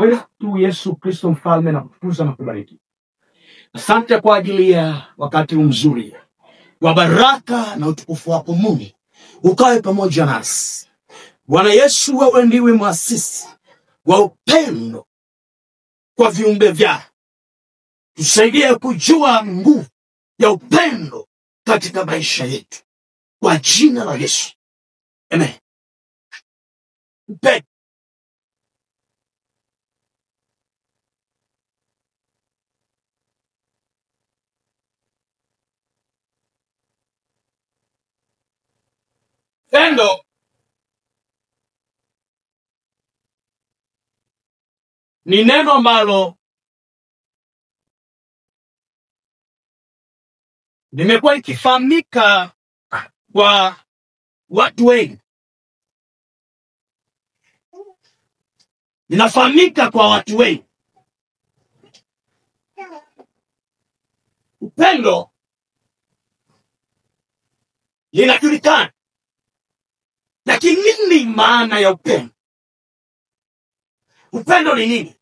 wetu Yesu Kristo mfalme, na kutukuza na kubariki. Asante kwa ajili ya wakati mzuri wa baraka na utukufu wako Mungu. Ukawe pamoja nasi. Bwana Yesu, wewe ndiwe muasisi wa upendo kwa viumbe vyako. Tusaidie kujua nguvu ya upendo katika maisha yetu. Kwa jina la Yesu. Amen. Upendo. Upendo ni neno ambalo limekuwa likifahamika kwa watu wengi. Linafahamika kwa watu wengi. Upendo linajulikana. Lakini nini maana ya upendo? Upendo ni nini?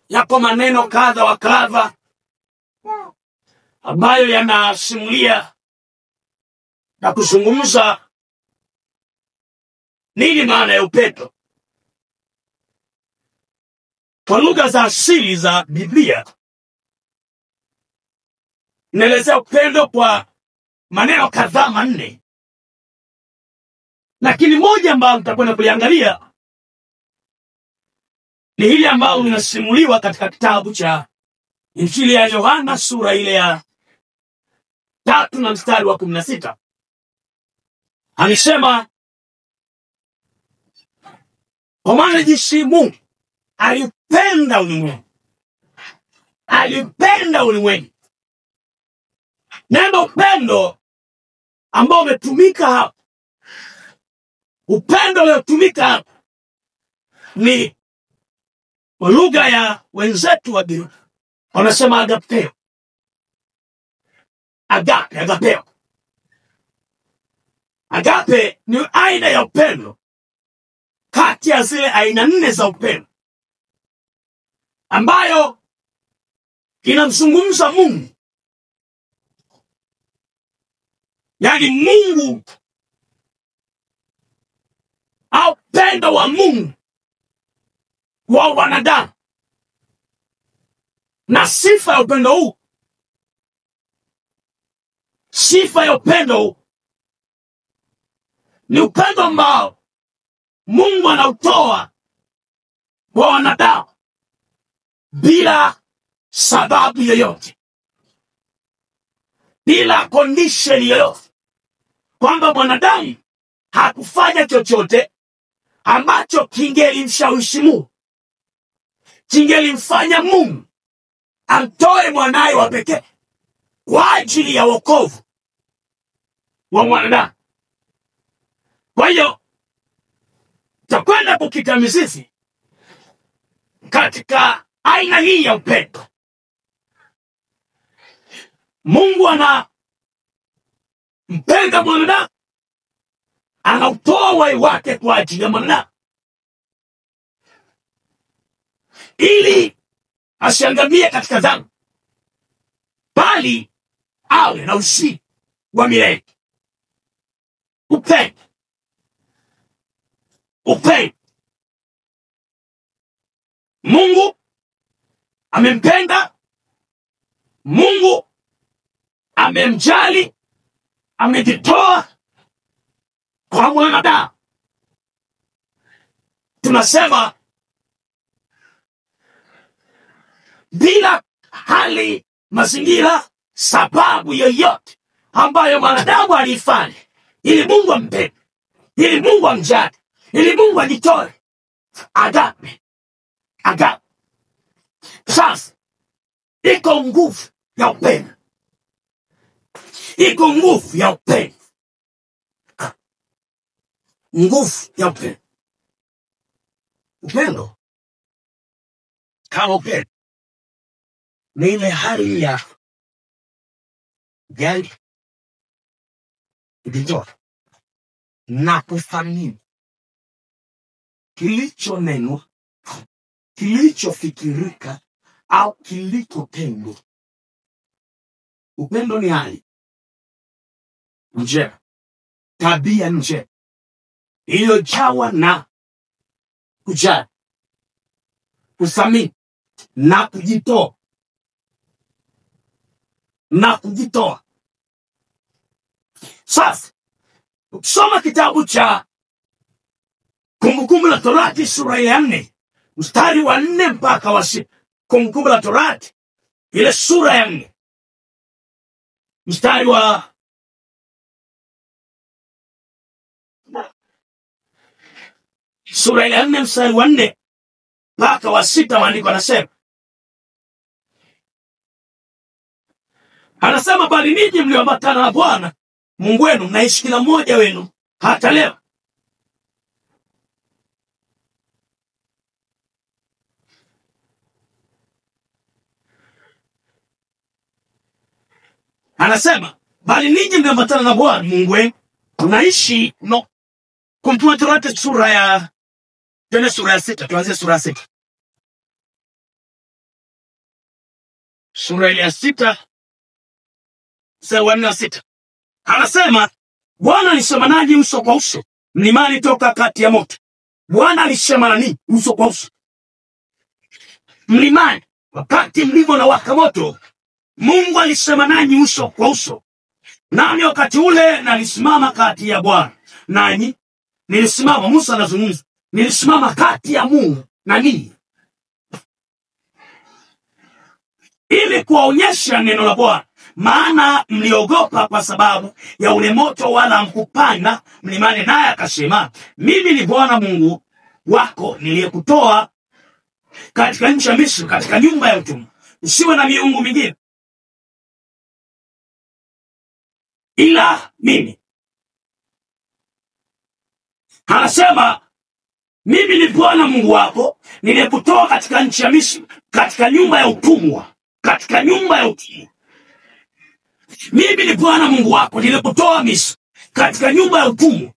Yapo maneno kadha wa kadha ambayo yanasimulia na kuzungumza nini maana ya upendo. Kwa lugha za asili za Biblia inaelezea upendo kwa maneno kadhaa manne. Lakini moja ambalo tutakwenda kuliangalia ni hili ambalo linasimuliwa katika kitabu cha Injili ya Yohana sura ile ya 3 na mstari wa 16. Alisema, kwa maana jinsi Mungu alipenda ulimwengu. Alipenda ulimwengu. Neno upendo ambao umetumika hapa, upendo uliotumika hapa ni kwa lugha ya wenzetu wa Biblia wanasema agapeo. Agapeo. Agape ni aina ya upendo kati ya zile aina 4 za upendo ambayo inamzungumza Mungu. Yaani Mungu au upendo wa Mungu wa wanadamu. Na sifa ya upendo huu, sifa ya upendo huu ni upendo ambao Mungu anautoa kwa wanadamu bila sababu yoyote, bila condition yoyote, kwamba mwanadamu hakufanya chochote ambacho kingelimshawishi Mungu, kingelimfanya Mungu amtoe mwanae wa pekee kwa ajili ya wokovu wa mwanadamu. Kwa hiyo tutakwenda kukita mizizi katika aina hii ya upendo. Mungu anampenda mwanadamu, anautoa uhai wake kwa ajili ya mwanadamu ili asiangamie katika dhambi, bali awe na uzima wa milele. Upendo. Upendo. Mungu amempenda, Mungu amemjali, amejitoa kwa mwanadamu. Tunasema bila hali, mazingira, sababu yoyote ambayo mwanadamu alifanya ili Mungu ampende, ili Mungu amjali, ili Mungu ajitoe. Agape. Agape. Sasa iko nguvu ya upendo. Iko nguvu ya upendo. Nguvu ya upendo. Upendo kama upendo ni ile hali ya jali, kujitoa na kuthamini kilichonenwa, kilichofikirika au kilichotendwa. Upendo ni hali njema, tabia njema iliyojawa na kujali, kusamini na kujitoa Sasa ukisoma kitabu cha Kumbukumbu la Torati sura ya 4 mstari wa 4 mpaka wa 6. Kumbukumbu la Torati ile sura ya 4 mstari wa sura ya 4 mstari wa 4 mpaka wa 6, maandiko yanasema, anasema, bali ninyi mlioambatana na Bwana Mungu wenu mnaishi kila mmoja wenu hata leo. Anasema, bali ninyi mlioambatana na Bwana Mungu wenu mnaishi Kumbukumbu la Torati sura ya 6, tuanze sura ya 6. Sura ile ya 6 mstari wa 4 na 6. Anasema, Bwana alisema nanyi uso kwa uso mlimani toka kati ya moto. Bwana alisema nani uso kwa uso mlimani wakati mlimo na waka moto. Mungu alisema nanyi uso kwa uso. Nani wakati ule nalisimama kati ya Bwana nanyi nilisimama. Musa anazungumza, nilisimama kati ya Mungu na ninyi ili kuwaonyesha neno la Bwana, maana mliogopa kwa sababu ya ule moto, wala hamkupanda mlimani. Naye akasema, mimi ni Bwana Mungu wako niliyekutoa katika nchi ya Misri, katika nyumba ya utumwa. Usiwe na miungu mingine ila mimi. Anasema, mimi ni Bwana Mungu wako niliyekutoa katika nchi ya Misri, katika nyumba ya utumwa, katika nyumba ya utumwa. Mimi ni Bwana Mungu wako niliyekutoa Misri, katika nyumba ya utumwa.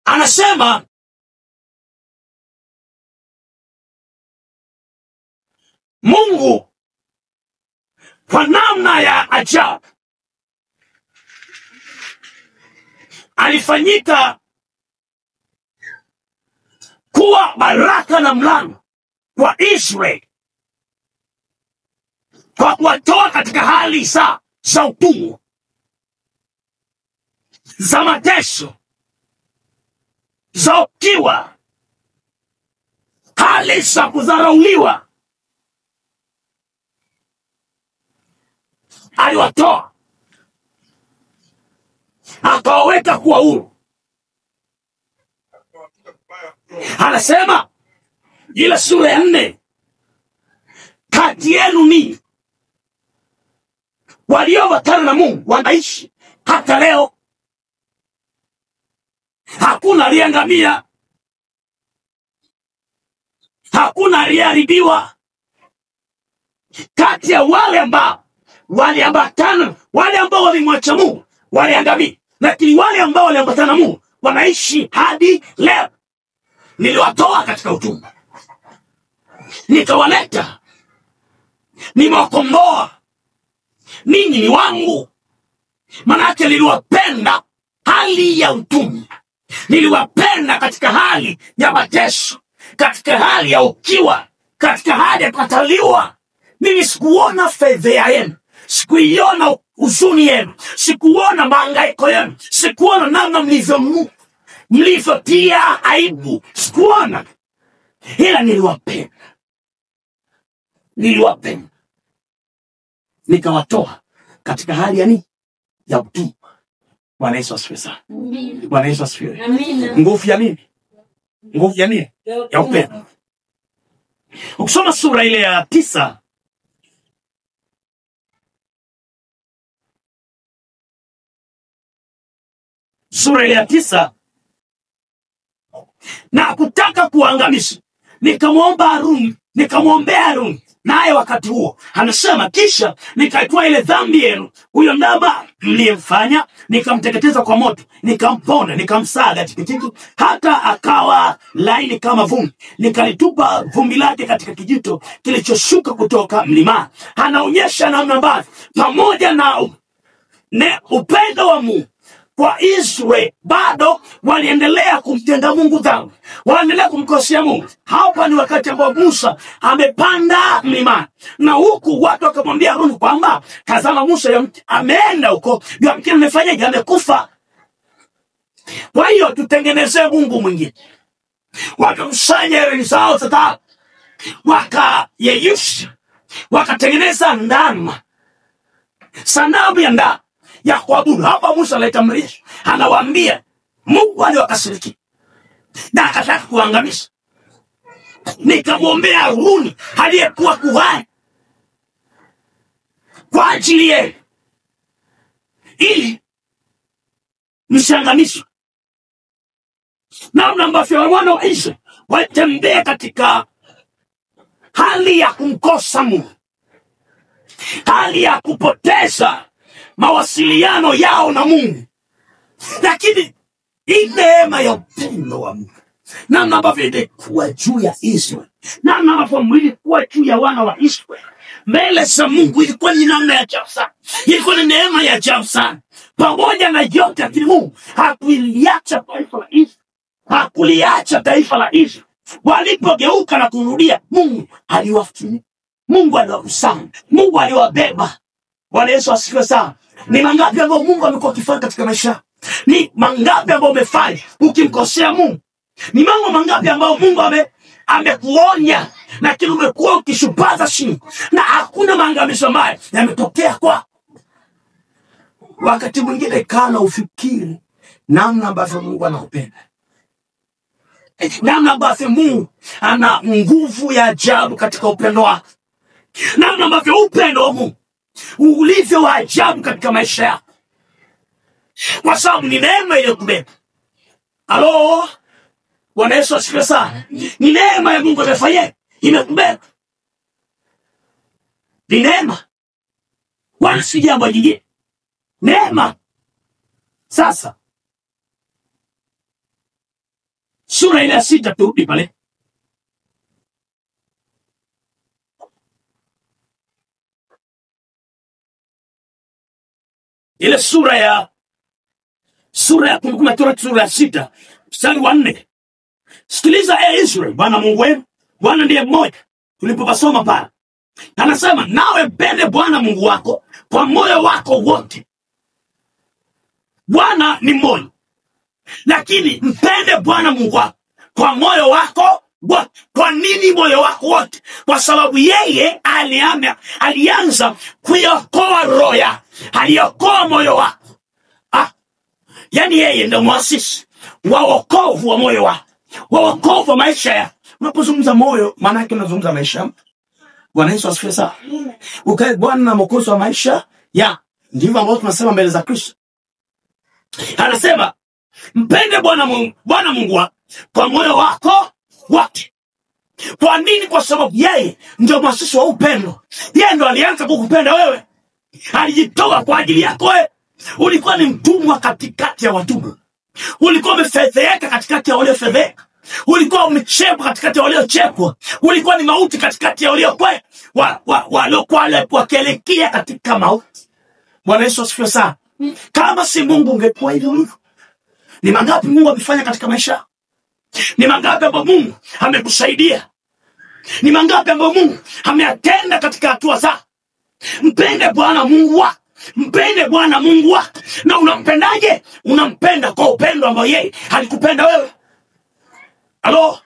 Anasema, Mungu kwa namna ya ajabu alifanyika kuwa baraka na mlango kwa Israeli, kwa kuwatoa katika hali za utumwa, za mateso, za ukiwa, hali za kudharauliwa. Aliwatoa akawaweka kuwa huru. Anasema ile sura ya 4, kati yenu ni walioambatana na Mungu wanaishi hata leo. Hakuna aliyeangamia, hakuna aliyeharibiwa. Kati ya wale ambao waliambatana, wale ambao walimwacha Mungu waliangamia, lakini wale ambao waliambatana na Mungu wanaishi hadi leo. Niliwatoa katika utumwa, nikawaleta, nimewakomboa, ninyi ni wangu. Manake niliwapenda hali ya utumwa, niliwapenda katika hali ya mateso, katika hali ya ukiwa, katika hali ya kukataliwa. Mimi sikuona fedheha yenu, sikuiona huzuni yenu, sikuona mahangaiko yenu, sikuona namna mlivyotia aibu, sikuona. Ila niliwapenda, nikawatoa katika hali ya nini? Ya utumwa. Bwana Yesu asifiwe sana. Bwana Yesu asifiwe. Amina. Nguvu ya nini? Nguvu ya nini? Ya upendo. Ukisoma sura ile ya 9, sura ile ya 9, na kutaka kuangamisha, nikamwomba Haruni nikamwombea Haruni, naye wakati huo anasema, kisha nikaitoa ile dhambi yenu, huyo ndama mliyemfanya, nikamteketeza kwa moto, nikamponda, nikamsaga tikitiki hata akawa laini kama vumbi, nikalitupa vumbi lake katika kijito kilichoshuka kutoka mlimani. Anaonyesha namna ambavyo pamoja na upendo wa Mungu kwa Israeli, bado waliendelea kumtenda Mungu dhambi, waliendelea kumkosea Mungu. Hapa ni wakati ambao Musa amepanda mlimani, na huku watu wakamwambia Haruni kwamba tazama, Musa ameenda huko, yamkini amefanyaje, amekufa. Kwa hiyo tutengenezee Mungu mwingine. Wakakusanya hereni zao za dhahabu, wakayeyusha, wakatengeneza ndama, sanamu ya ndama ya kuabudu. Hapa Musa anaitamrisha, anawaambia Mungu aliwakasirikia na akataka kuangamiza. Nikamwombea Haruni aliyekuwa kuhani kwa ajili yenu, ili msiangamizwe. Namna ambavyo wana wa Israeli watembea katika hali ya kumkosa Mungu, hali ya kupoteza mawasiliano yao na Mungu. Lakini hii neema ya upendo wa Mungu, namna ambavyo ilikuwa juu ya Israeli, namna ambavyo ilikuwa juu ya wana wa Israeli mbele za Mungu, ilikuwa ni namna ya ajabu sana, ilikuwa ni neema ya ajabu sana. Pamoja na yote, lakini Mungu hakuliacha taifa la Israeli, hakuliacha taifa la Israeli. Walipogeuka na kurudia, Mungu aliwafunika, Mungu aliwakusanya, Mungu aliwabeba. Bwana Yesu asifiwe sana. Ni mangapi ambao Mungu amekuwa akifanya katika maisha? Ni mangapi ambao umefanya ukimkosea Mungu? Ni mambo mangapi ambao Mungu amekuonya, lakini umekuwa ukishupaza shingo na hakuna maangamizo ambayo yametokea kwa? Wakati mwingine kana ufikiri namna ambavyo Mungu anakupenda, namna ambavyo Mungu ana nguvu ya ajabu katika upendo wake, namna ambavyo upendo wa Mungu ulivyo wa ajabu katika maisha yako, kwa sababu ni neema ile kubeba. Halo, Bwana Yesu asifiwe sana. Ni neema ya Mungu imefanya, imekubeba. Ni neema, wala si jambo jingine. Neema. Sasa sura ile ya 6 turudi pale. Ile sura ya Kumbukumbu la Torati sura ya 6 mstari wa 4. Sikiliza Israeli, Bwana Mungu wenu, Bwana ndiye mmoja. Tulipopasoma pale, anasema nawe mpende Bwana Mungu wako kwa moyo wako wote. Bwana ni mmoja, lakini mpende Bwana Mungu wako kwa moyo wako wote. Kwa nini moyo wako wote? Kwa sababu yeye alianza kuiokoa roho yako, aliokoa moyo wako. Yani yeye ndio muasisi wa wokovu wa moyo wako, wa wokovu wa maisha yako. Unapozungumza moyo, maana yake unazungumza maisha. Bwana Yesu asifiwe sana. Ukae Bwana na Mwokozi wa maisha ya, ndivyo ambavyo tunasema mbele za Kristo. Anasema mpende Bwana Mungu wako kwa moyo wako wote. Kwa nini? Kwa sababu yeye ndio muasisi wa upendo. Yeye ndio alianza kukupenda wewe, alijitoa kwa ajili yako wewe. Ulikuwa ni mtumwa katikati ya watumwa, ulikuwa umefedheka katikati ya waliofedheka, ulikuwa umechekwa katikati ya waliochekwa, ulikuwa ni mauti katikati ya waliokuwa wakielekea katika mauti. Bwana Yesu asifiwe sana. Kama si Mungu ungekuwa hivyo. Ni mangapi Mungu amefanya katika maisha? Ni mangapi ambao Mungu amekusaidia? Ni mangapi ambao Mungu ameatenda katika hatua zako? Mpende Bwana Mungu wako, mpende Bwana Mungu wako. Na unampendaje? Unampenda kwa upendo ambao yeye alikupenda wewe. Halo,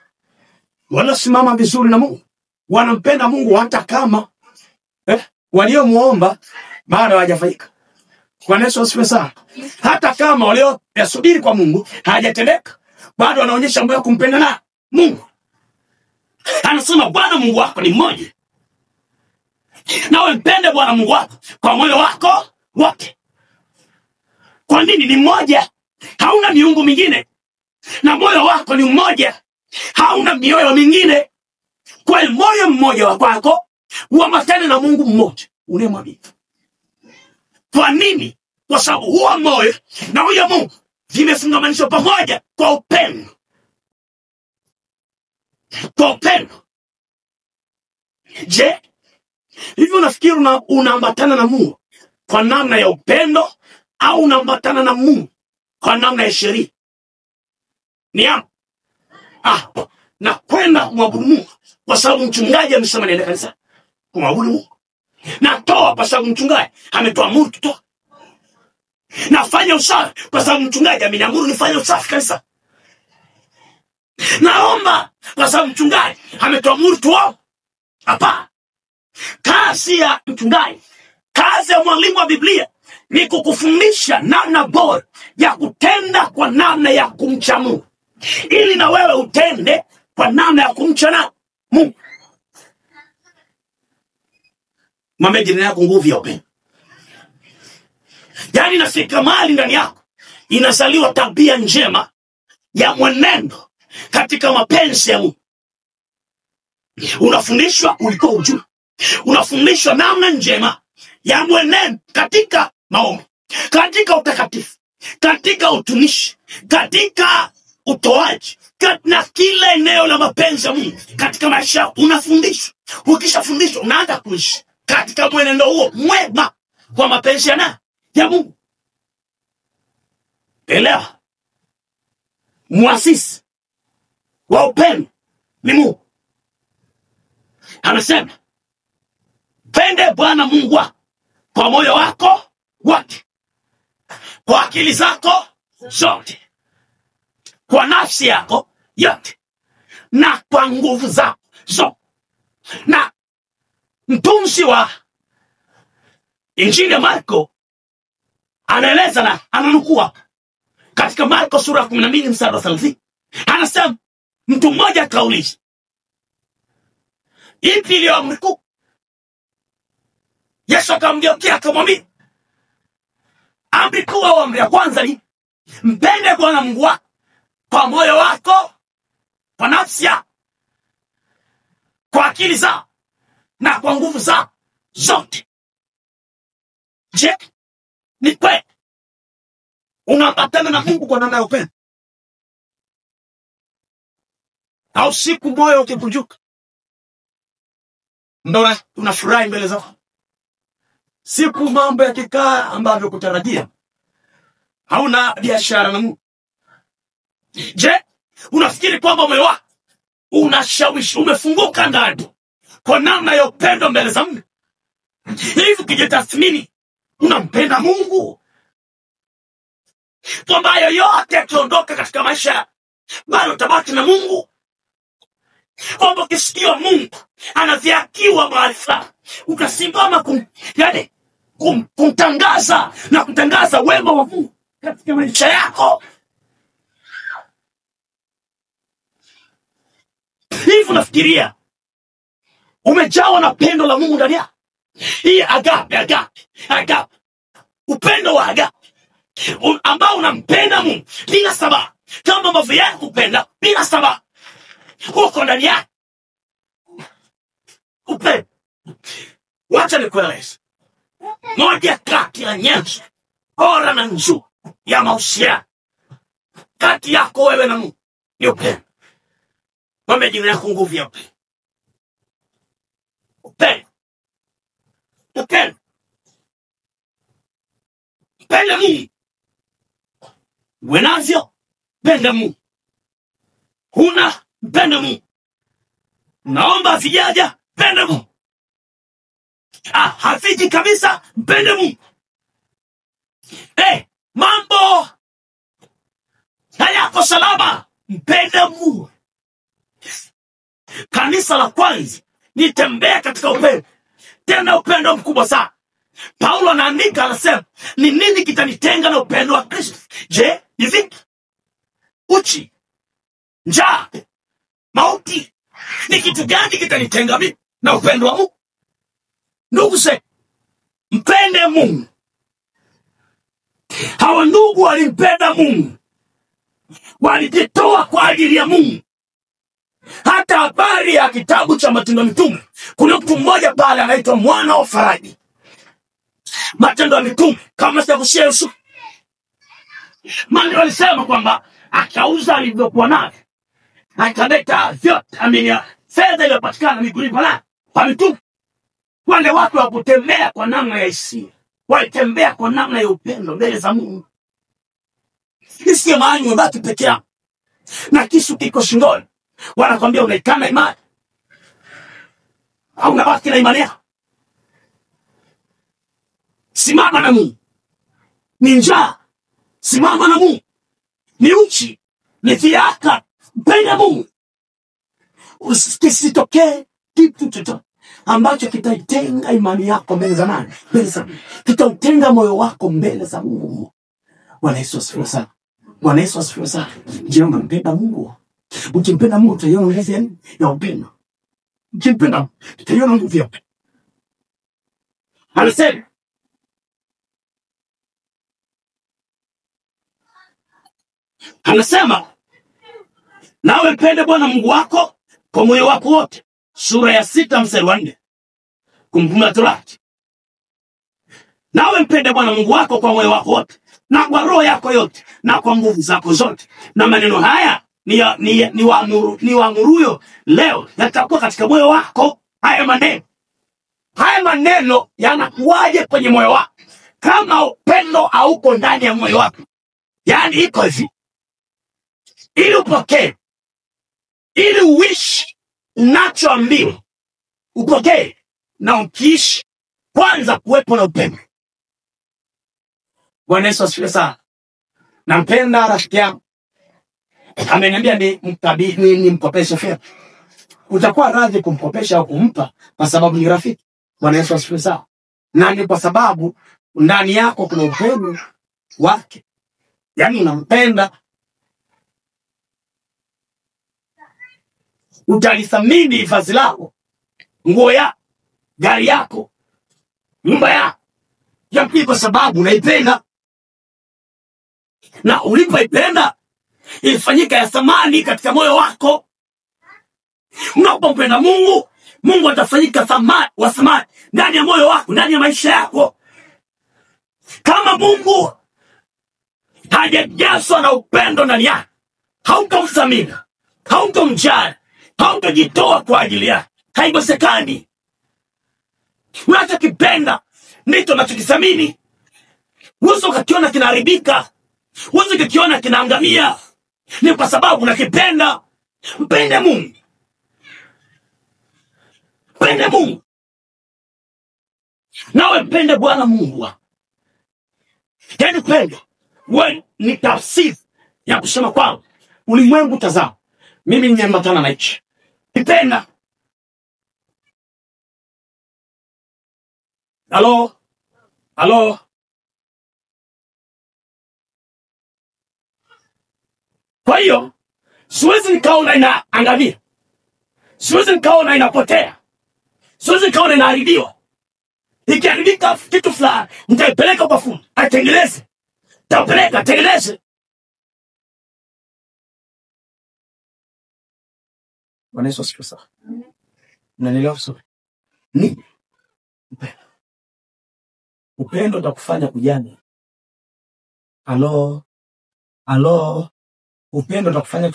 wanasimama vizuri na Mungu, wanampenda Mungu hata kama waliomuomba bado hawajafanyika. Bwana Yesu asifiwe sana. Hata kama walioyasubiri kwa Mungu hajatendeka, bado wanaonyesha moyo kumpenda na Mungu. Anasema Bwana Mungu wako ni mmoja, nawe mpende Bwana Mungu wako kwa moyo wako wote. Kwa nini ni mmoja? Hauna miungu mingine. Na moyo wako ni mmoja, hauna mioyo mingine. kwa moyo mmoja wa kwako, uambatane na Mungu mmoja unayemwamini. Kwa nini? Kwa sababu huo moyo na huyo Mungu vimefungamanishwa pamoja kwa upendo. Kwa upendo. Je, hivyo unafikiri unaambatana na Mungu kwa namna ya upendo au unaambatana na Mungu kwa namna ya sheria? Ni hapo. Na kwenda kumwabudu Mungu kwa sababu mchungaji amesema niende kanisa kumwabudu Mungu. Natoa kwa sababu mchungaji ametuamuru tutoe. Nafanya usafi kwa sababu mchungaji ameniamuru nifanye usafi kanisa. Naomba kwa sababu mchungaji ametuamuru tuombe. Hapa. Kazi ya mchungaji, kazi ya mwalimu wa Biblia ni kukufundisha namna bora ya kutenda kwa namna ya kumcha Mungu, ili na wewe utende kwa namna ya kumcha Mungu. Mwambie jirani yako nguvu ya upendo. Yaani nafika mahali ndani yako inazaliwa tabia njema ya mwenendo katika mapenzi ya Mungu. Unafundishwa ulikuwa ujue. Unafundishwa namna njema ya mwenendo katika maombi, katika utakatifu, katika utumishi, katika utoaji, na kila eneo la mapenzi ya Mungu katika maisha unafundishwa. Ukishafundishwa unaanza kuishi katika mwenendo huo mwema kwa mapenzi ya Mungu. Elewa, muasisi wa upendo ni Mungu. Anasema, pende Bwana Mungu wako kwa moyo wako wote, kwa akili zako zote, kwa nafsi yako yote, na kwa nguvu zako zote. Na mtunzi wa Injili ya Marko anaeleza na ananukua katika Marko sura 12 mstari wa 30. Anasema, mtu mmoja akauliza, ipi iliyo amri kuu? Yesu akamgeukia akamwambia, amri kuu au amri ya kwanza ni mpende Bwana Mungu wako kwa moyo wako, kwa nafsi yako, kwa akili zako, na kwa nguvu zako zote. Je, ni kweli unaambatana na Mungu kwa namna ya upendo? Au siku moyo ukikunjuka ndo unafurahi mbele zako? Siku mambo yakikaa ambavyo kutarajia, hauna biashara na Mungu. Je, unafikiri kwamba moyo wako unashawishi, umefunguka ndani kwa namna ya upendo mbele za Mungu? Hivi kijitathmini, unampenda Mungu? Kwamba yoyote akiondoka katika maisha bado utabaki na Mungu? Kwamba ukisikia Mungu anadhihakiwa mahali fulani, utasimama kumtangaza na kutangaza wema wa Mungu katika maisha yako? Hivi unafikiria umejawa na pendo la Mungu ndani yako? Hii agape, upendo wa agape ambao unampenda Mungu bila sababu, kama ambavyo yeye kupenda bila sababu, huko ndani yake upendo. Wacha nikueleze moja kati ya nyenzo bora na nzuri ya mahusiano kati yako wewe na Mungu ni upendo. Mwambie jirani yako nguvu ya upendo. Upendo. Penda Mungu. Wenavyo penda Mungu. Huna mpenda Mungu. Naomba vijaja penda Mungu. Hafiji kabisa mpenda Mungu. Mambo hayako salama mpenda Mungu. Kanisa la kwanza nitembea katika upendo, tena upendo mkubwa sana. Paulo anaandika, anasema, ni nini kitanitenga na upendo wa Kristo? Je, ni vipi? Uchi, njaa, mauti. Ni kitu gani kitanitenga mimi na upendo wa Mungu? Ndugu zetu, mpende Mungu. Hawa ndugu walimpenda Mungu, walijitoa kwa ajili ya Mungu, Hata habari ya kitabu cha Matendo ya Mitume, kuna mtu mmoja pale anaitwa mwana wa Faraji. Matendo ya Mitume, kama sitakushia Yusufu, maana walisema kwamba akauza alivyokuwa navyo, akaleta vyote, fedha iliyopatikana miguuni kwa mitume. Wale watu wakutembea kwa namna ya hisia, walitembea kwa namna ya upendo mbele za Mungu. Isiye maana umebaki peke yako na kisu kiko shingoni, wanakwambia unaikana imani au unabaki na imani yako. Simama na Mungu. Ni njaa, simama na Mungu. Ni uchi, ni fiaka, mpende Mungu. Usitokee kitu chochote ambacho kitaitenga imani yako mbele za nani? Mbele za Mungu. Kitautenga moyo wako mbele za Mungu. Bwana Yesu asifiwe sana. Bwana Yesu asifiwe sana. Je, unampenda Mungu? Ukimpenda Mungu utaiona nguvu ya upendo. Ukimpenda utaiona nguvu ya upendo. Anasema nawe mpende Bwana Mungu wako kwa moyo wako wote. Sura ya 6 mstari wa 4. Kumbukumbu la Torati. Nawe mpende Bwana Mungu wako kwa moyo wako wote, na kwa roho yako yote, na kwa nguvu zako zote. Na maneno haya ni waamuruyo leo yatakuwa katika moyo wako. Haya maneno yanakuwaje kwenye moyo wako kama upendo hauko ndani ya moyo wako? Yaani iko hivi, ili upokee, ili uishi unachoambiwa, upokee na ukiishi, kwanza kuwepo na upendo. Bwana Yesu asifiwe sana. Nampenda rafiki yangu, ameniambia ni mkopeshe fedha. Utakuwa radhi kumkopesha au kumpa kwa sababu ni rafiki. Bwana Yesu asifiwe sana. Na ni kwa sababu ndani yako kuna upendo wake. Yaani unampenda. Utalithamini vazi lako, nguo ya, gari yako, nyumba yako, yapi kwa sababu unaipenda. Na ulipoipenda ilifanyika ya thamani katika moyo wako. Unapompenda Mungu, Mungu atafanyika wa thamani ndani ya moyo wako, ndani ya maisha yako. Kama Mungu hajajazwa na upendo ndani yako, hautamthamini, hautamjali, hautajitoa kwa ajili yake. Haiwezekani. Unachokipenda ndicho unachokithamini. Uwezo ukakiona kinaharibika, uwezo ukakiona kinaangamia, ni kwa sababu unakipenda. Mpende Mungu. Mpende Mungu. Nawe mpende Bwana Mungu wako. Yaani pendo ni tafsiri ya kusema kwamba ulimwengu tazama, mimi nimeambatana na hichi. Nipenda. Halo. Kwa hiyo siwezi nikaona inaangamia, siwezi nikaona inapotea, siwezi nikaona inaharibiwa. Ikiharibika kitu fulani, nitaipeleka kwa fundi atengeneze, atengeneze. Bwana Yesu asifiwe sana. Unanielewa vizuri? Ni upendo utakufanya kujali. Halo. Upendo utakufanya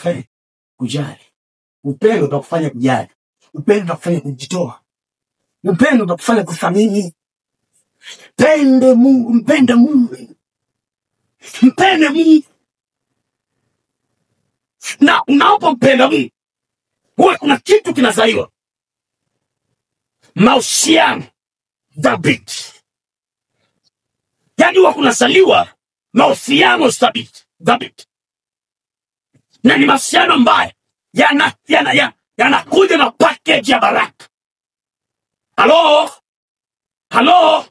kujali. Upendo utakufanya kujali. Upendo utakufanya kujitoa. Upendo utakufanya kuthamini. Mpende Mungu. Mpende Mungu. Na unapompenda Mungu, huwa kuna kitu kinazaliwa. Mahusiano thabiti. Yaani huwa kunazaliwa mahusiano thabiti. Na ni mahusiano ambayo yanakuja na package ya baraka. Halo.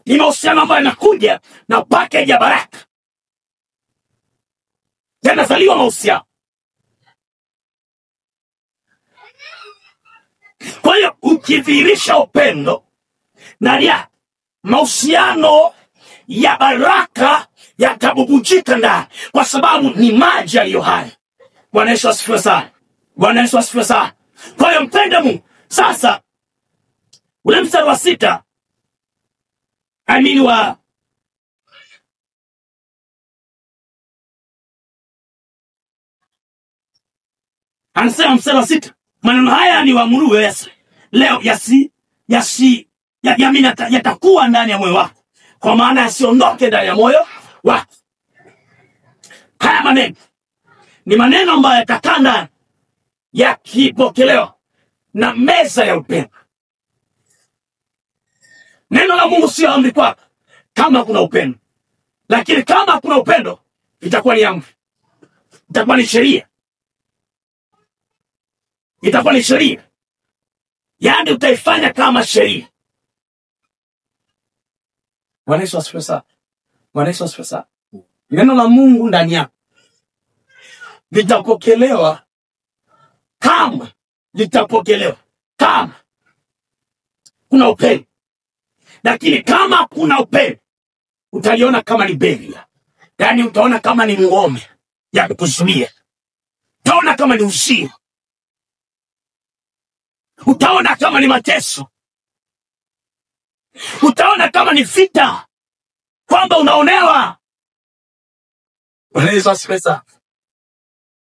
Ni mahusiano ambayo yanakuja na package ya baraka. Yanazaliwa mahusiano. Kwa hiyo ukidhihirisha upendo ndani ya mahusiano ya baraka yatabubujika ndani, kwa sababu ni maji yaliyo hai. Bwana Yesu asifiwe sana. Bwana Yesu asifiwe sana. Kwa hiyo mpende Mungu. Sasa ule mstari wa 6 anasema mstari wa 6, maneno haya ni waamuruwe leo yatakuwa ndani ya moyo wako, kwa maana yasiondoke ndani ya moyo wako. Haya maneno ni maneno ambayo yatakaa ndani, yakipokelewa na meza ya upendo. Neno la Mungu sio amri kwako kama kuna upendo, lakini kama kuna upendo itakuwa ni amri, itakuwa ni sheria, itakuwa ni sheria. Yaani utaifanya kama sheria. Bwana Yesu asifiwe sana. Bwana Yesu asifiwe sana. Neno la Mungu ndani yako litapokelewa kama kuna upendo. Lakini kama kuna upendo utaliona kama ni beria. Yaani utaona kama ni ngome ya kukuzuia. Utaona kama ni uzio. Utaona kama ni mateso. Utaona kama ni vita, kwamba unaonewa. Bwana Yesu asifiwe sana.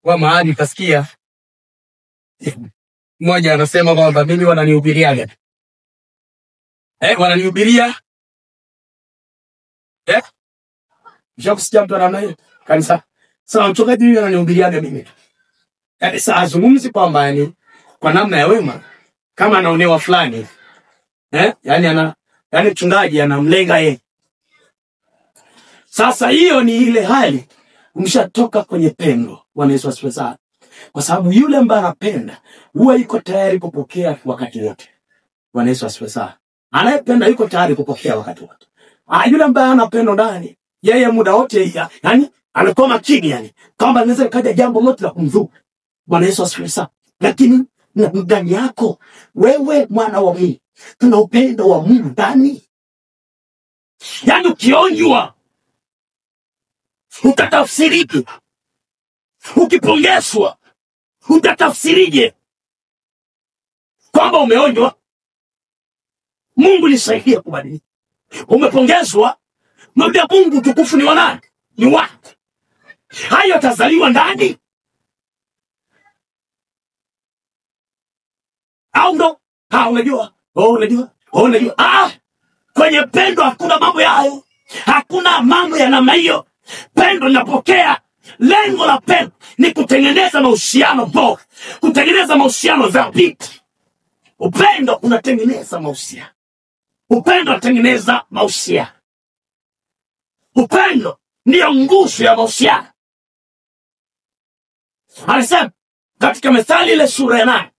Kwa mahali kasikia mmoja anasema kwamba mimi wananihubiria. Wananihubiria. Kusikia mtu anamna hiyo kanisa. Sasa mchungaji yeye ananihubiria mimi. Yaani sasa azungumzi kwamba yani kwa namna ya wema kama anaonewa fulani. Yaani mchungaji anamlenga yeye. Sasa hiyo ni ile hali umeshatoka kwenye pendo. Bwana Yesu asifiwe sana. Kwa sababu yule ambaye anapenda huwa yuko tayari kupokea wakati wote. Bwana Yesu asifiwe sana. Anayependa yuko tayari kupokea wakati wote. Yule ambaye anapenda ndani, yeye muda wote yani anakuwa makini, yani kama anaweza kaja jambo lote la kumdhuru. Bwana Yesu asifiwe sana. Lakini ndani yako wewe mwana wa Mungu, tuna upendo wa Mungu ndani. Yani ukionywa utatafsirije? Ukipongezwa utatafsirije kwamba umeonywa? Mungu nisaidie kubadilika. Umepongezwa, mwambie Mungu utukufu ni wa nani? Ni wako. Hayo yatazaliwa ndani. Au ndo? Unajua. Kwenye pendo hakuna mambo hayo. Hakuna mambo ya namna hiyo. Pendo linapokea. Lengo la pendo ni kutengeneza mahusiano bora, kutengeneza mahusiano thabiti. Upendo unatengeneza mahusiano. Upendo unatengeneza mahusiano. Upendo ndio nguzo ya mahusiano. Anasema katika Methali ile sura ya 8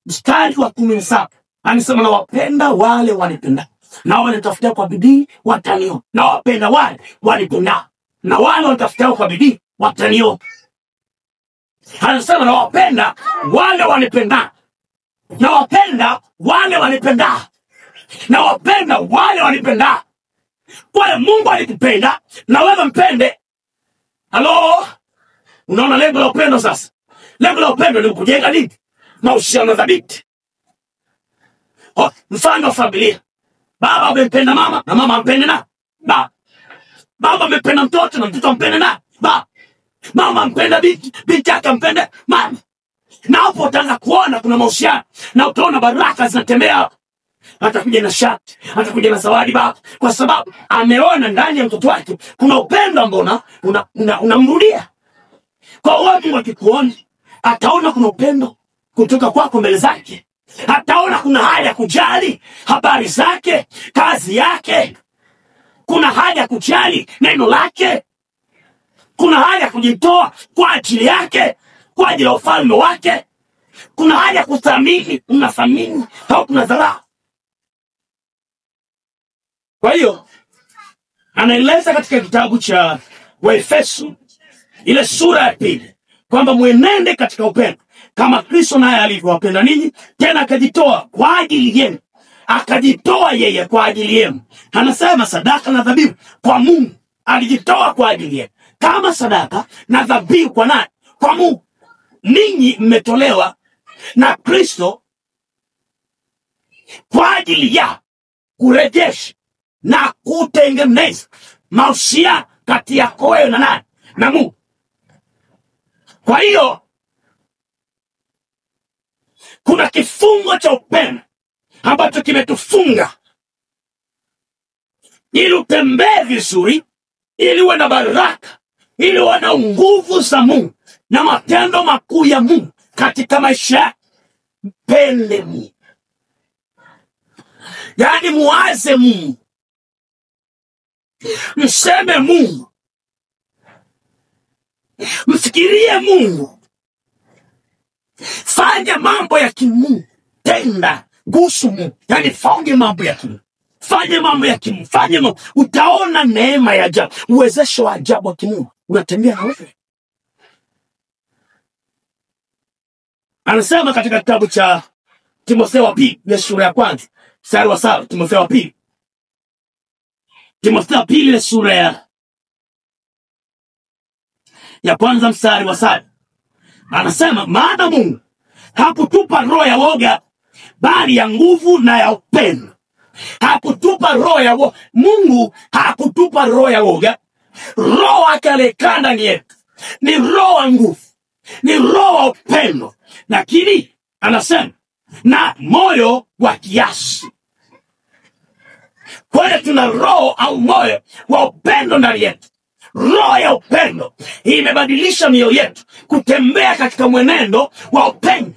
mstari wa 17, anasema na wapenda wale wanipenda, na wale wanitafuta kwa bidii wataniona. Na wapenda wale wanipenda, na wale wanitafuta kwa bidii wataniona. Anasema na wapenda wale wanipenda, na wapenda wale wanipenda, na wapenda wale wanipenda. Kwa Mungu alikupenda na wewe mpende. Halo? Unaona lengo la upendo sasa? Lengo la upendo ni kujenga nini? Mahusiano thabiti. Mfano wa familia. Baba amempenda mama na mama ampende na baba. Baba amempenda mtoto na mtoto ampende na baba. Mama ampenda binti yake ampende mama. Na hapo utaanza kuona kuna mahusiano, na utaona baraka zinatembea. Atakuja na shati, atakuja na zawadi baba, kwa sababu ameona ndani ya mtoto wake kuna upendo ambao unamrudia. Kwa watu wakikuona, ataona kuna upendo kutoka kwako mbele zake. Ataona kuna hali ya kujali habari zake, kazi yake. Kuna hali ya kujali neno lake. Kuna hali ya kujitoa kwa ajili yake, kwa ajili ya ufalme wake. Kuna hali ya kuthamini, unathamini au tunadharau. Kwa hiyo anaeleza katika kitabu cha Waefeso ile sura ya 2 kwamba mwenende katika upendo kama Kristo naye alivyowapenda ninyi, tena akajitoa kwa ajili yenu. Akajitoa yeye kwa ajili yenu. Anasema sadaka na dhabihu kwa Mungu. Alijitoa kwa ajili yenu kama sadaka na dhabihu kwa nani? Kwa Mungu. ninyi mmetolewa na Kristo kwa ajili ya kurejesha na kutengeneza mahusiano kati yako wewe na nani? Na Mungu. Kwa hiyo kuna kifungo cha upendo ambacho kimetufunga ili utembee vizuri, ili uwe na baraka, ili uwe na nguvu za Mungu na matendo makuu ya Mungu katika maisha. Mpende Mungu, yaani muwaze Mungu, mseme Mungu, mfikirie Mungu, fanya mambo ya kimungu, tenda kuhusu Mungu, yaani fanya mambo ya kimungu, fanya mambo ya kimungu, fanya mambo. Utaona neema ya ajabu, uwezesho wa ajabu wa kimungu unatembea na wewe. Anasema katika kitabu cha Timotheo wa pili, ile sura ya kwanza, mstari wa 7. Timotheo wa pili, Timotheo wa pili, ile sura ya kwanza, mstari wa 7. Anasema, maana Mungu hakutupa roho ya woga, bali ya nguvu na ya upendo. Hakutupa roho ya woga. Mungu hakutupa roho ya woga. Roho akaleka ndani yetu ni roho wa nguvu, ni roho wa upendo. Lakini anasema na moyo wa kiasi. Kwa hiyo tuna roho au moyo wa upendo ndani yetu. Roho ya upendo imebadilisha mioyo yetu kutembea katika mwenendo wa upendo.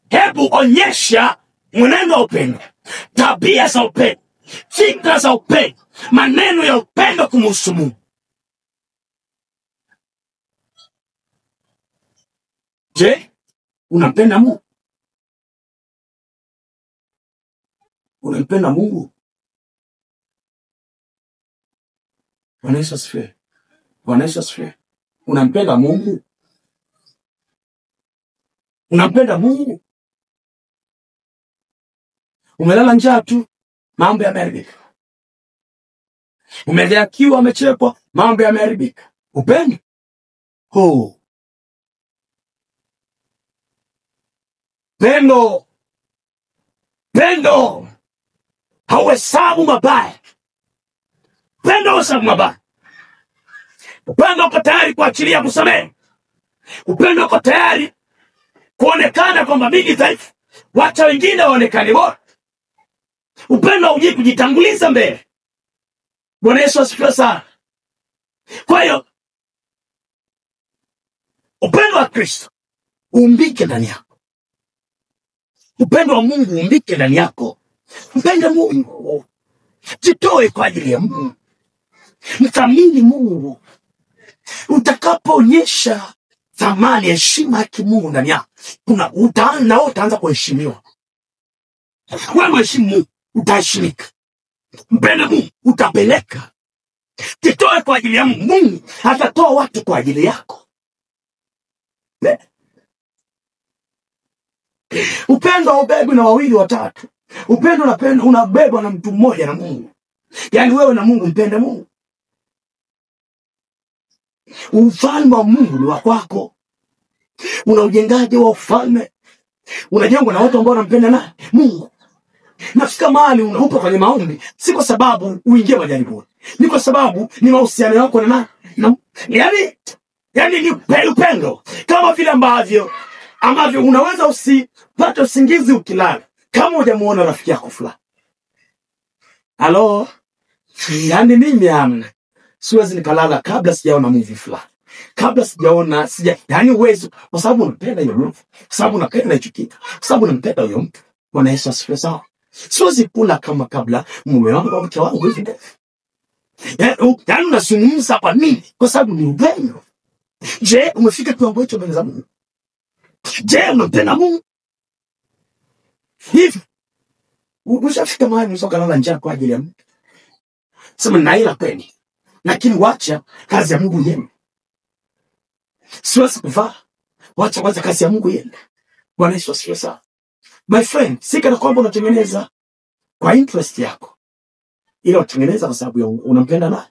Hebu onyesha mwenendo wa upendo, tabia za upendo, fikra za upendo, maneno ya upendo kumhusu Mungu. Je, unampenda Mungu? Unampenda Mungu? Bwana Yesu asifiwe. Bwana Yesu asifiwe. Unampenda Mungu? Unampenda Mungu? Umelala njaa tu, mambo yameharibika. Umedhihakiwa, umechekwa, mambo yameharibika. Upendo? Pendo hauhesabu mabaya. Pendo hauhesabu mabaya. Upendo uko tayari kuachilia, kusamehe. Upendo uko tayari kuonekana kwamba mimi dhaifu, wacha wengine waonekane bora. Upendo hauji kujitanguliza mbele. Bwana Yesu asifiwe sana. Kwa hiyo upendo wa Kristo umbike ndani yako. Upendo wa Mungu umbike ndani yako. Mpende Mungu. Jitoe kwa ajili ya Mungu. Mthamini Mungu. Utakapoonyesha thamani, heshima ya kimungu ndani yako, utaanza kuheshimiwa. Wewe mheshimu Mungu, utaheshimika. Mpende Mungu, utapeleka. Jitoe kwa ajili ya Mungu. Mungu atatoa watu kwa ajili yako. Upendo haubebwi na wawili watatu. Upendo unabebwa na mtu mmoja, na Mungu. Yaani wewe na Mungu, mpende Mungu. Ufalme wa Mungu ni wa kwako. Una ujengaji wa ufalme unajengwa na watu ambao wanampenda na Mungu. Nafika mahali unahupa kwenye maombi, si kwa sababu uingie majaribuni, ni kwa sababu ni mahusiano yako na yani ni upendo. Kama vile ambavyo unaweza usipate usingizi ukilala kama hujamuona rafiki yako fulani. Halo? Yani mimi siwezi nikalala kabla sijaona movie fulani. Kabla yani uwezo, kwa sababu unapenda hiyo movie, kwa sababu unapenda hicho kitu, kwa sababu unampenda huyo mtu. Bwana Yesu asifiwe sana. Siwezi kula kama kabla mume wangu au mke wangu hivi. Yani unazungumza kwa nini? Kwa sababu ni upendo. Je, umefika kiwango hicho mbele za Mungu? Je, unampenda Mungu? Hivi ushafika mahali unataka kulala njaa kwa ajili ya Mungu? Sema naila kweli, lakini wacha kazi ya Mungu iende. Siwezi kuvaa, wacha kwanza kazi ya Mungu iende. Bwana Yesu asifiwe sana. My friend, si kana kwamba unatengeneza kwa interest yako, ila unatengeneza kwa sababu unampenda naye.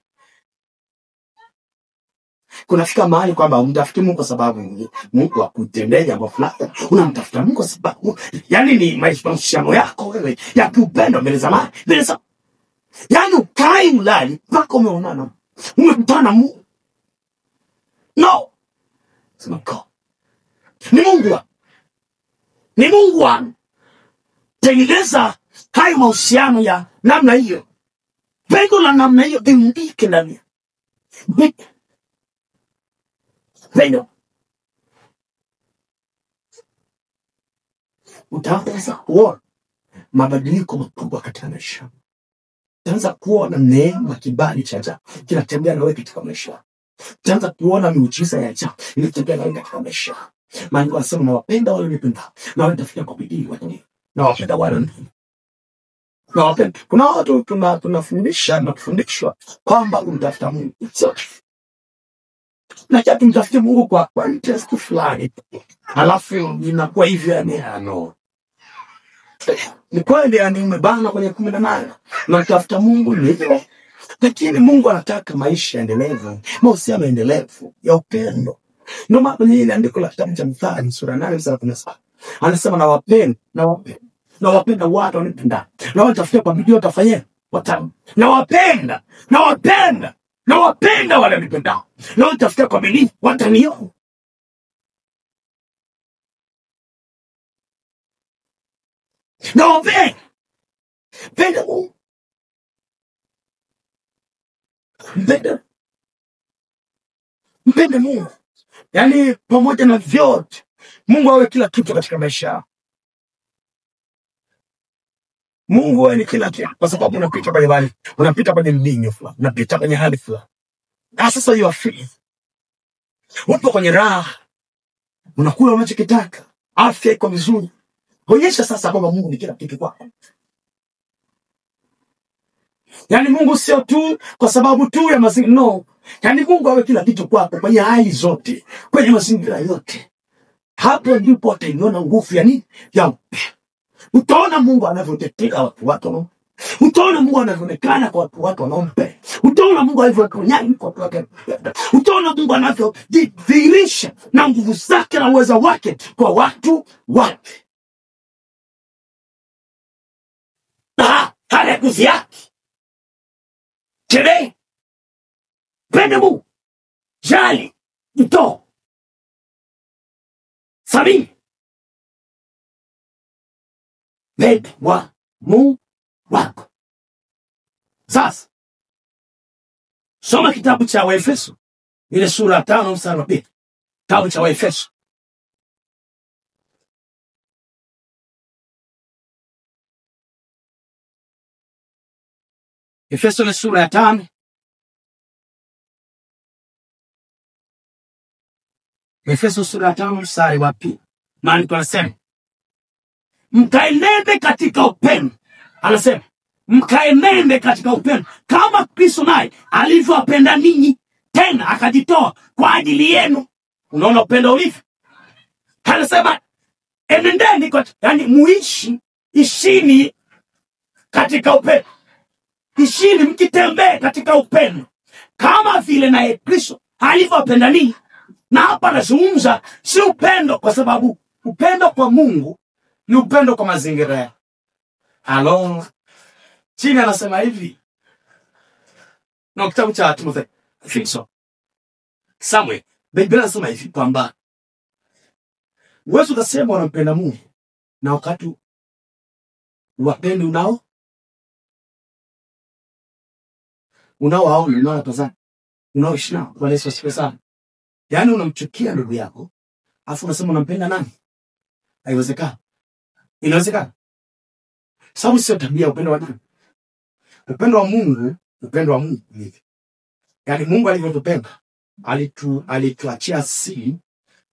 kunafika mahali kwamba umtafuti Mungu kwa sababu Mungu akutendea jambo fulani. Unamtafuta Mungu kwa sababu yani ni mahusiano yako wewe ya kiupendo mbele za Mungu. Yani ukai ulali mpaka umeonana. Umekutana Mungu. No. Sema God. Ni Mungu. Ni Mungu wangu. Tengeneza hayo mahusiano ya namna hiyo. Pendo la namna hiyo imbike ndani. Pendo. Utaanza kuona mabadiliko makubwa katika maisha. Utaanza kuona neema, kibali cha ajabu kinatembea na wewe katika maisha. Utaanza kuona miujiza ya ajabu inatembea na wewe katika maisha. Maana wanasema nawapenda wale wanipenda, na wale tafikia kwa bidii watu. Nawapenda wale. Nawapenda. Kuna watu tunafundisha na kufundishwa kwamba umtafuta Mungu. Na kitu mtafute Mungu kwa interest fulani. Alafu inakuwa hivyo yani ni kweli yani umebana kwenye 18. Na mtafuta Mungu ni hivyo. Lakini Mungu anataka maisha endelevu, mahusiano endelevu ya upendo. Ndio maana ile andiko la kitabu cha Mithali sura 8 mstari 17. Anasema nawapenda watu wanipenda. Na watafuta kwa bidii watafanya. Nawapenda wale wanipenda. Na watafuta kwa bidii wataniona. Penda Mungu. Mpende Mungu. Yani pamoja na vyote Mungu awe kila kitu katika maisha. Mungu ni kila kitu, kwa sababu unapita kwenye bali, unapita kwenye mbinyo fulani, unapita kwenye hali fulani. Sasa you are free. Upo kwenye raha. Unakula unachokitaka. Afya iko vizuri. Onyesha sasa kwamba Mungu ni kila kitu kwako. Yani Mungu sio tu kwa sababu tu ya mazingira, no. Yani Mungu awe kila kitu kwako kwenye hali zote, kwenye mazingira yote. Hapo ndipo utaiona nguvu ya nini? Ya upendo. Utaona Mungu anavyotetea watu no? Utaona Mungu anavyoonekana kwa watu wanaompe. Utaona Mungu alivyokunyanya kwa watu wake. Utaona Mungu anavyodhihirisha na nguvu zake na uwezo wake kwa watu wake. Hale nguvu yake. Tebe. Pende Mungu. Jali. Ito. Sabi. Pende wa Mungu wako. Sasa soma kitabu cha Waefeso ile sura 5 mstari wa 2. Kitabu cha Waefeso. Efeso ile sura ya 5. Efeso sura ya 5 mstari wa 2. Maana tunasema mkaenende katika upendo. Anasema mkaenende katika upendo kama Kristo naye alivyowapenda ninyi, tena akajitoa kwa ajili yenu. Unaona upendo ulivyo? Anasema enendeni yani muishi, ishini katika upendo. Ishini mkitembee katika upendo kama vile naye Kristo alivyowapenda ninyi. Na hapa nazungumza si upendo kwa sababu upendo kwa Mungu ni upendo kwa mazingira. Halo. Chini anasema hivi. Na kitabu cha Timotheo. Fikso. Samuel. Biblia inasema hivi kwamba wewe utasema unampenda Mungu na wakati wapende unaotazama. Unaoishi nao. Bwana Yesu asifiwe sana. Yaani unamchukia ndugu yako, afu unasema unampenda nani? Haiwezekani. Inawezekana. Sababu sio tabia upendo wa nani? Upendo wa Mungu hivi. Yaani Mungu alivyotupenda, alituachia asili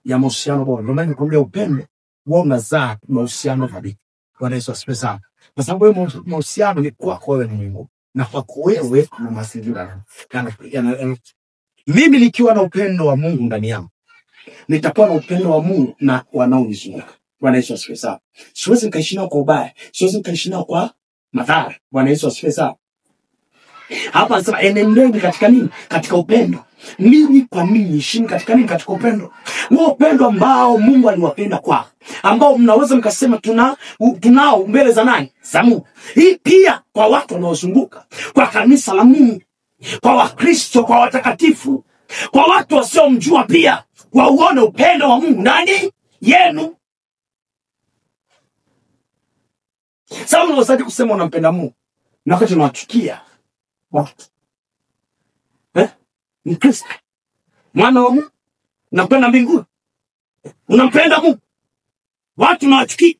ya mahusiano bora. Ndio maana nikwambia upendo wao unazaa mahusiano thabiti. Bwana Yesu asifiwe sana. Kwa sababu wewe mahusiano ni kwako wewe na Mungu na kwako wewe na mazingira. Mimi nikiwa na upendo wa Mungu ndani yangu, nitakuwa na upendo wa Mungu na wanaonizunguka. Bwana Yesu asifiwe sana. Siwezi nikaishi nao kwa ubaya, siwezi nikaishi nao kwa madhara. Bwana Yesu asifiwe sana. Hapa anasema enendeni katika nini? Katika upendo. Ninyi kwa ninyi ishini katika nini? Katika upendo. Huo upendo ambao Mungu aliwapenda kwa, ambao mnaweza mkasema tunao mbele za nani? Za Mungu. Hii pia kwa watu wanaozunguka, kwa kanisa la Mungu, kwa Wakristo, kwa watakatifu, kwa watu wasiomjua pia, wauone upendo wa Mungu ndani yenu. Sababu unawezaje kusema unampenda Mungu na wakati unawachukia watu? Ni Kristo, mwana wa Mungu, unampenda mbinguni, unampenda Mungu, watu unawachukia.